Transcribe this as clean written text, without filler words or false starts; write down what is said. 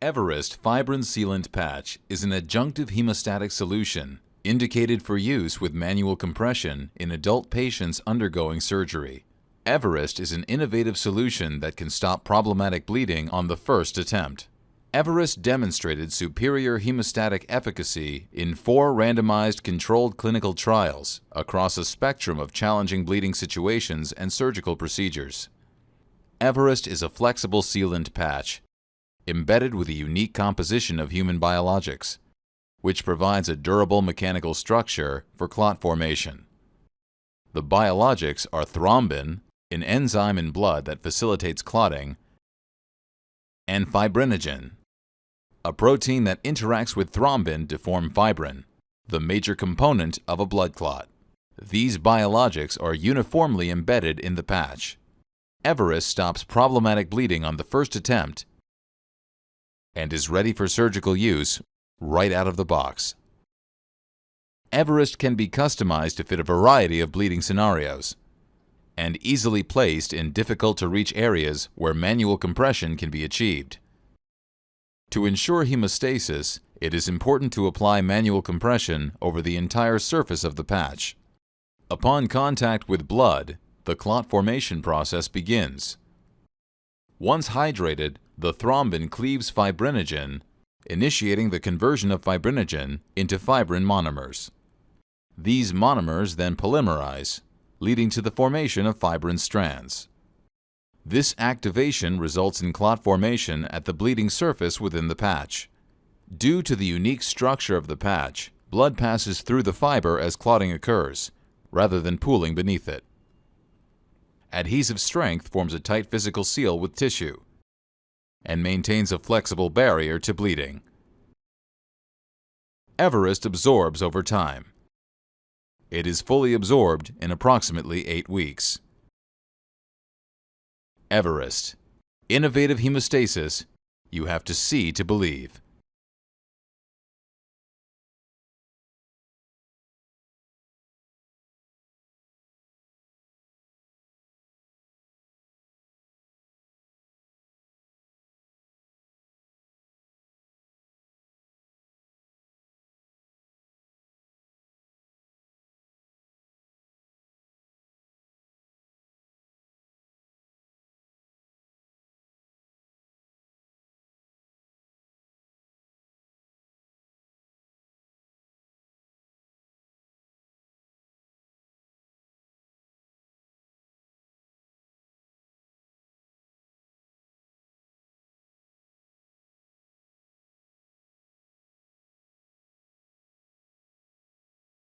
EVARREST Fibrin Sealant Patch is an adjunctive hemostatic solution indicated for use with manual compression in adult patients undergoing surgery. EVARREST is an innovative solution that can stop problematic bleeding on the first attempt. EVARREST demonstrated superior hemostatic efficacy in 4 randomized controlled clinical trials across a spectrum of challenging bleeding situations and surgical procedures. EVARREST is a flexible sealant patch embedded with a unique composition of human biologics, which provides a durable mechanical structure for clot formation. The biologics are thrombin, an enzyme in blood that facilitates clotting, and fibrinogen, a protein that interacts with thrombin to form fibrin, the major component of a blood clot. These biologics are uniformly embedded in the patch. EVARREST stops problematic bleeding on the first attempt and is ready for surgical use right out of the box. EVARREST can be customized to fit a variety of bleeding scenarios and easily placed in difficult-to-reach areas where manual compression can be achieved. To ensure hemostasis, it is important to apply manual compression over the entire surface of the patch. Upon contact with blood, the clot formation process begins. Once hydrated, the thrombin cleaves fibrinogen, initiating the conversion of fibrinogen into fibrin monomers. These monomers then polymerize, leading to the formation of fibrin strands. This activation results in clot formation at the bleeding surface within the patch. Due to the unique structure of the patch, blood passes through the fiber as clotting occurs, rather than pooling beneath it. Adhesive strength forms a tight physical seal with tissue and maintains a flexible barrier to bleeding. EVARREST absorbs over time. It is fully absorbed in approximately 8 weeks. EVARREST. Innovative hemostasis you have to see to believe.